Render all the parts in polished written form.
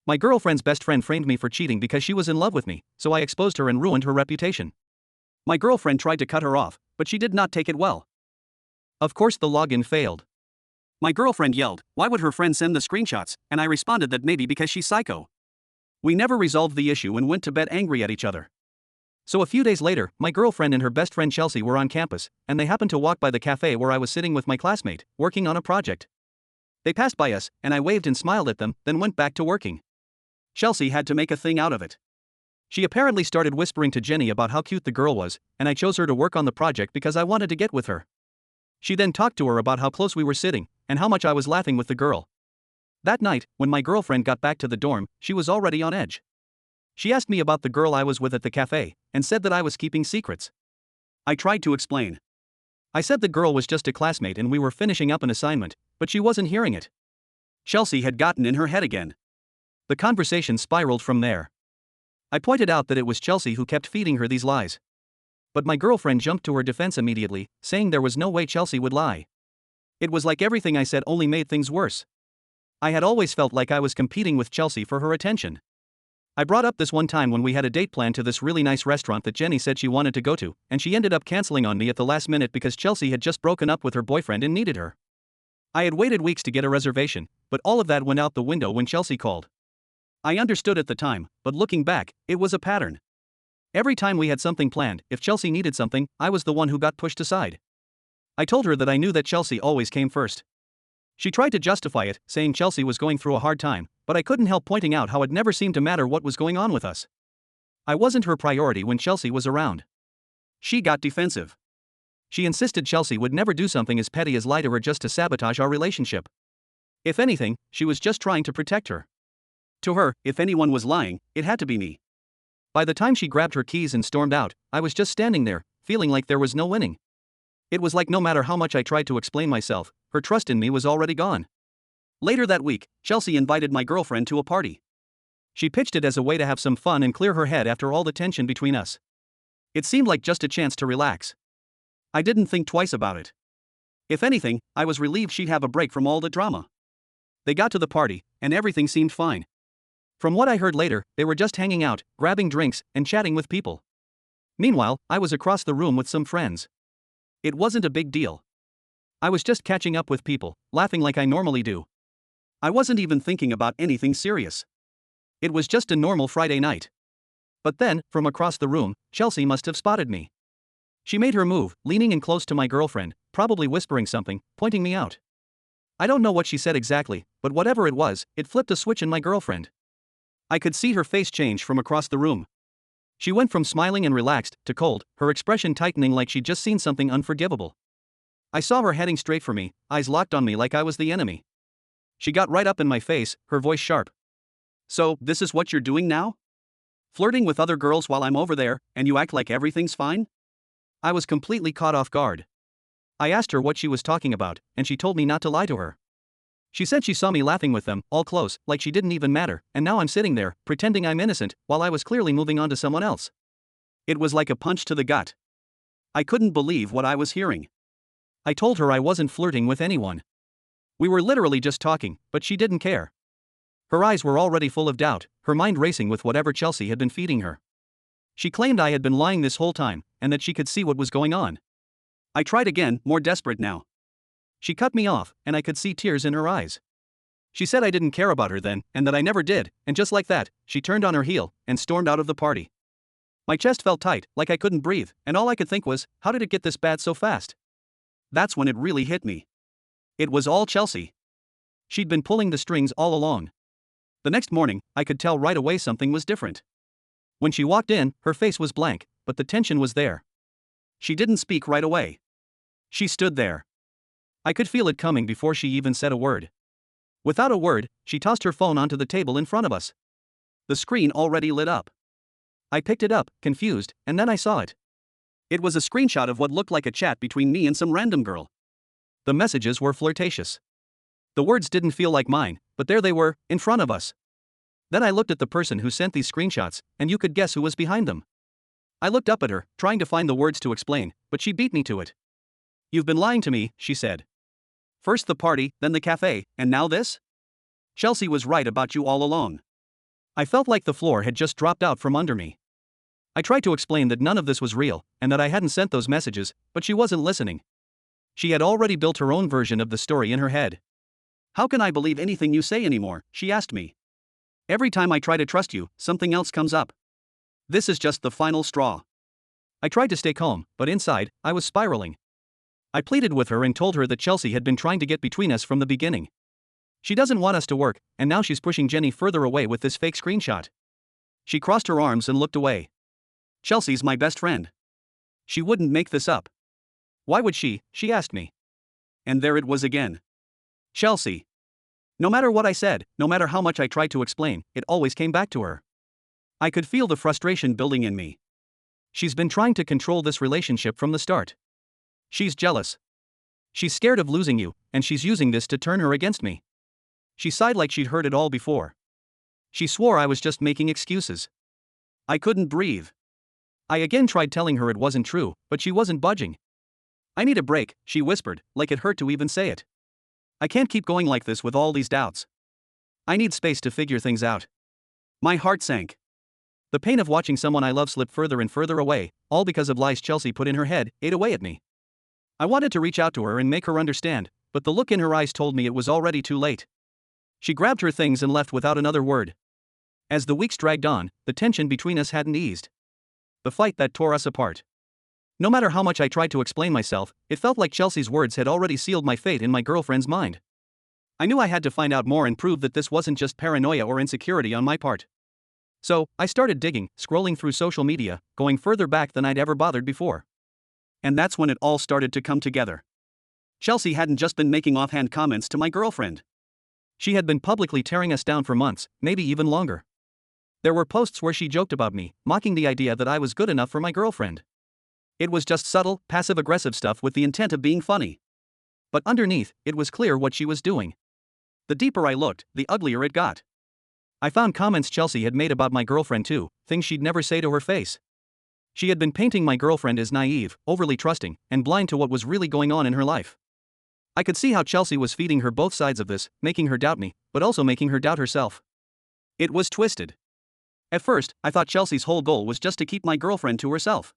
My girlfriend's best friend framed me for cheating because she was in love with me, so I exposed her and ruined her reputation. My girlfriend tried to cut her off, but she did not take it well. Of course, the login failed. My girlfriend yelled, "Why would her friend send the screenshots?" And I responded that maybe because she's psycho. We never resolved the issue and went to bed angry at each other. So a few days later, my girlfriend and her best friend Chelsea were on campus, and they happened to walk by the cafe where I was sitting with my classmate, working on a project. They passed by us, and I waved and smiled at them, then went back to working. Chelsea had to make a thing out of it. She apparently started whispering to Jenny about how cute the girl was, and I chose her to work on the project because I wanted to get with her. She then talked to her about how close we were sitting, and how much I was laughing with the girl. That night, when my girlfriend got back to the dorm, she was already on edge. She asked me about the girl I was with at the cafe, and said that I was keeping secrets. I tried to explain. I said the girl was just a classmate and we were finishing up an assignment, but she wasn't hearing it. Chelsea had gotten in her head again. The conversation spiraled from there. I pointed out that it was Chelsea who kept feeding her these lies. But my girlfriend jumped to her defense immediately, saying there was no way Chelsea would lie. It was like everything I said only made things worse. I had always felt like I was competing with Chelsea for her attention. I brought up this one time when we had a date planned to this really nice restaurant that Jenny said she wanted to go to, and she ended up canceling on me at the last minute because Chelsea had just broken up with her boyfriend and needed her. I had waited weeks to get a reservation, but all of that went out the window when Chelsea called. I understood at the time, but looking back, it was a pattern. Every time we had something planned, if Chelsea needed something, I was the one who got pushed aside. I told her that I knew that Chelsea always came first. She tried to justify it, saying Chelsea was going through a hard time, but I couldn't help pointing out how it never seemed to matter what was going on with us. I wasn't her priority when Chelsea was around. She got defensive. She insisted Chelsea would never do something as petty as lie to her just to sabotage our relationship. If anything, she was just trying to protect her. To her, if anyone was lying, it had to be me. By the time she grabbed her keys and stormed out, I was just standing there, feeling like there was no winning. It was like no matter how much I tried to explain myself, her trust in me was already gone. Later that week, Chelsea invited my girlfriend to a party. She pitched it as a way to have some fun and clear her head after all the tension between us. It seemed like just a chance to relax. I didn't think twice about it. If anything, I was relieved she'd have a break from all the drama. They got to the party, and everything seemed fine. From what I heard later, they were just hanging out, grabbing drinks, and chatting with people. Meanwhile, I was across the room with some friends. It wasn't a big deal. I was just catching up with people, laughing like I normally do. I wasn't even thinking about anything serious. It was just a normal Friday night. But then, from across the room, Chelsea must have spotted me. She made her move, leaning in close to my girlfriend, probably whispering something, pointing me out. I don't know what she said exactly, but whatever it was, it flipped a switch in my girlfriend. I could see her face change from across the room. She went from smiling and relaxed to cold, her expression tightening like she'd just seen something unforgivable. I saw her heading straight for me, eyes locked on me like I was the enemy. She got right up in my face, her voice sharp. "So, this is what you're doing now? Flirting with other girls while I'm over there, and you act like everything's fine?" I was completely caught off guard. I asked her what she was talking about, and she told me not to lie to her. She said she saw me laughing with them, all close, like she didn't even matter, and now I'm sitting there, pretending I'm innocent, while I was clearly moving on to someone else. It was like a punch to the gut. I couldn't believe what I was hearing. I told her I wasn't flirting with anyone. We were literally just talking, but she didn't care. Her eyes were already full of doubt, her mind racing with whatever Chelsea had been feeding her. She claimed I had been lying this whole time, and that she could see what was going on. I tried again, more desperate now. She cut me off, and I could see tears in her eyes. She said I didn't care about her then, and that I never did, and just like that, she turned on her heel and stormed out of the party. My chest felt tight, like I couldn't breathe, and all I could think was, how did it get this bad so fast? That's when it really hit me. It was all Chelsea. She'd been pulling the strings all along. The next morning, I could tell right away something was different. When she walked in, her face was blank, but the tension was there. She didn't speak right away. She stood there. I could feel it coming before she even said a word. Without a word, she tossed her phone onto the table in front of us. The screen already lit up. I picked it up, confused, and then I saw it. It was a screenshot of what looked like a chat between me and some random girl. The messages were flirtatious. The words didn't feel like mine, but there they were, in front of us. Then I looked at the person who sent these screenshots, and you could guess who was behind them. I looked up at her, trying to find the words to explain, but she beat me to it. "You've been lying to me," she said. "First the party, then the cafe, and now this? Chelsea was right about you all along. I felt like the floor had just dropped out from under me. I tried to explain that none of this was real, and that I hadn't sent those messages, but she wasn't listening. She had already built her own version of the story in her head. "How can I believe anything you say anymore?" she asked me. "Every time I try to trust you, something else comes up. This is just the final straw." I tried to stay calm, but inside, I was spiraling. I pleaded with her and told her that Chelsea had been trying to get between us from the beginning. She doesn't want us to work, and now she's pushing Jenny further away with this fake screenshot. She crossed her arms and looked away. "Chelsea's my best friend. She wouldn't make this up." "Why would she?" she asked me. And there it was again. Chelsea. No matter what I said, no matter how much I tried to explain, it always came back to her. I could feel the frustration building in me. She's been trying to control this relationship from the start. She's jealous. She's scared of losing you, and she's using this to turn her against me. She sighed like she'd heard it all before. She swore I was just making excuses. I couldn't breathe. I again tried telling her it wasn't true, but she wasn't budging. "I need a break," she whispered, like it hurt to even say it. "I can't keep going like this with all these doubts. I need space to figure things out." My heart sank. The pain of watching someone I love slip further and further away, all because of lies Chelsea put in her head, ate away at me. I wanted to reach out to her and make her understand, but the look in her eyes told me it was already too late. She grabbed her things and left without another word. As the weeks dragged on, the tension between us hadn't eased. The fight that tore us apart. No matter how much I tried to explain myself, it felt like Chelsea's words had already sealed my fate in my girlfriend's mind. I knew I had to find out more and prove that this wasn't just paranoia or insecurity on my part. So, I started digging, scrolling through social media, going further back than I'd ever bothered before. And that's when it all started to come together. Chelsea hadn't just been making offhand comments to my girlfriend. She had been publicly tearing us down for months, maybe even longer. There were posts where she joked about me, mocking the idea that I was good enough for my girlfriend. It was just subtle, passive-aggressive stuff with the intent of being funny. But underneath, it was clear what she was doing. The deeper I looked, the uglier it got. I found comments Chelsea had made about my girlfriend too, things she'd never say to her face. She had been painting my girlfriend as naive, overly trusting, and blind to what was really going on in her life. I could see how Chelsea was feeding her both sides of this, making her doubt me, but also making her doubt herself. It was twisted. At first, I thought Chelsea's whole goal was just to keep my girlfriend to herself.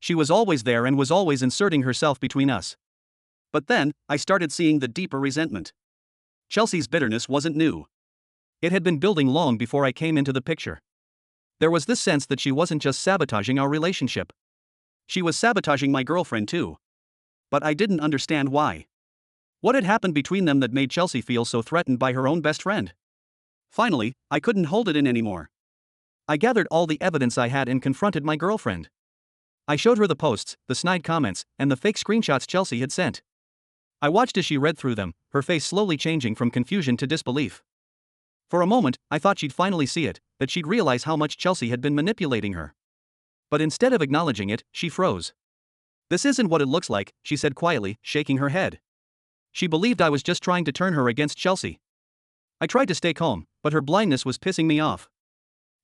She was always there and was always inserting herself between us. But then, I started seeing the deeper resentment. Chelsea's bitterness wasn't new. It had been building long before I came into the picture. There was this sense that she wasn't just sabotaging our relationship. She was sabotaging my girlfriend too. But I didn't understand why. What had happened between them that made Chelsea feel so threatened by her own best friend? Finally, I couldn't hold it in anymore. I gathered all the evidence I had and confronted my girlfriend. I showed her the posts, the snide comments, and the fake screenshots Chelsea had sent. I watched as she read through them, her face slowly changing from confusion to disbelief. For a moment, I thought she'd finally see it, that she'd realize how much Chelsea had been manipulating her. But instead of acknowledging it, she froze. "This isn't what it looks like," she said quietly, shaking her head. She believed I was just trying to turn her against Chelsea. I tried to stay calm, but her blindness was pissing me off.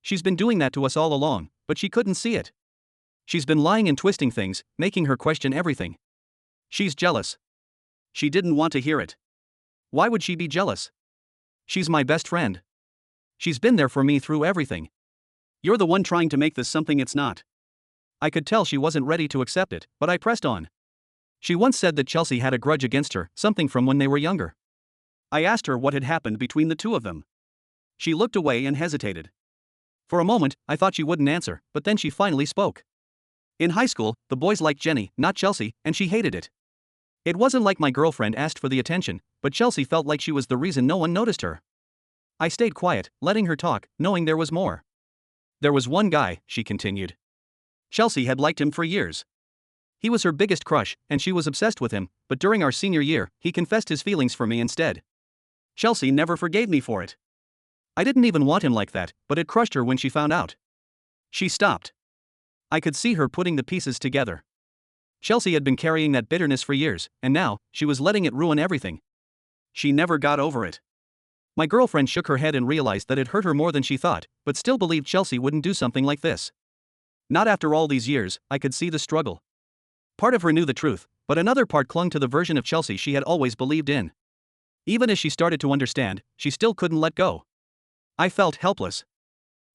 "She's been doing that to us all along, but she couldn't see it. She's been lying and twisting things, making her question everything. She's jealous." She didn't want to hear it. Why would she be jealous? She's my best friend. She's been there for me through everything. You're the one trying to make this something it's not. I could tell she wasn't ready to accept it, but I pressed on. She once said that Chelsea had a grudge against her, something from when they were younger. I asked her what had happened between the two of them. She looked away and hesitated. For a moment, I thought she wouldn't answer, but then she finally spoke. "In high school, the boys liked Jenny, not Chelsea, and she hated it. It wasn't like my girlfriend asked for the attention, but Chelsea felt like she was the reason no one noticed her." I stayed quiet, letting her talk, knowing there was more. "There was one guy," she continued. "Chelsea had liked him for years. He was her biggest crush, and she was obsessed with him, but during our senior year, he confessed his feelings for me instead. Chelsea never forgave me for it. I didn't even want him like that, but it crushed her when she found out." She stopped. I could see her putting the pieces together. Chelsea had been carrying that bitterness for years, and now, she was letting it ruin everything. She never got over it. My girlfriend shook her head and realized that it hurt her more than she thought, but still believed Chelsea wouldn't do something like this. Not after all these years, I could see the struggle. Part of her knew the truth, but another part clung to the version of Chelsea she had always believed in. Even as she started to understand, she still couldn't let go. I felt helpless.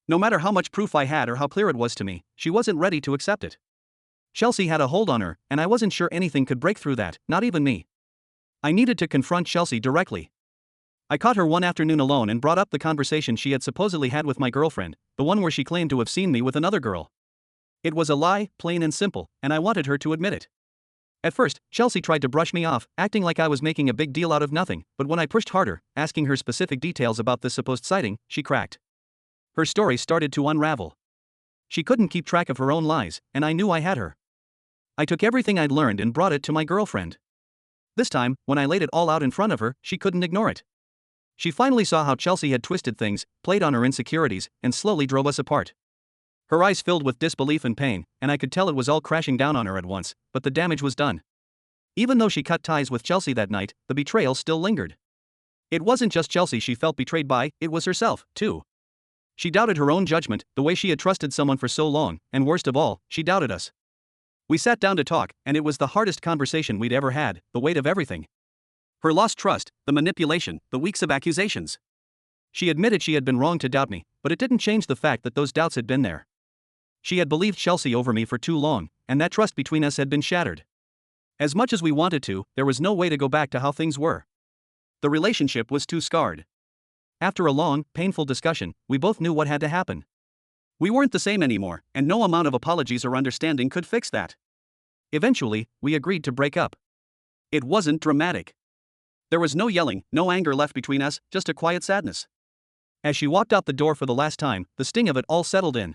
No matter how much proof I had or how clear it was to me, she wasn't ready to accept it. Chelsea had a hold on her, and I wasn't sure anything could break through that, not even me. I needed to confront Chelsea directly. I caught her one afternoon alone and brought up the conversation she had supposedly had with my girlfriend, the one where she claimed to have seen me with another girl. It was a lie, plain and simple, and I wanted her to admit it. At first, Chelsea tried to brush me off, acting like I was making a big deal out of nothing, but when I pushed harder, asking her specific details about this supposed sighting, she cracked. Her story started to unravel. She couldn't keep track of her own lies, and I knew I had her. I took everything I'd learned and brought it to my girlfriend. This time, when I laid it all out in front of her, she couldn't ignore it. She finally saw how Chelsea had twisted things, played on her insecurities, and slowly drove us apart. Her eyes filled with disbelief and pain, and I could tell it was all crashing down on her at once, but the damage was done. Even though she cut ties with Chelsea that night, the betrayal still lingered. It wasn't just Chelsea she felt betrayed by, it was herself, too. She doubted her own judgment, the way she had trusted someone for so long, and worst of all, she doubted us. We sat down to talk, and it was the hardest conversation we'd ever had, the weight of everything. Her lost trust, the manipulation, the weeks of accusations. She admitted she had been wrong to doubt me, but it didn't change the fact that those doubts had been there. She had believed Chelsea over me for too long, and that trust between us had been shattered. As much as we wanted to, there was no way to go back to how things were. The relationship was too scarred. After a long, painful discussion, we both knew what had to happen. We weren't the same anymore, and no amount of apologies or understanding could fix that. Eventually, we agreed to break up. It wasn't dramatic. There was no yelling, no anger left between us, just a quiet sadness. As she walked out the door for the last time, the sting of it all settled in.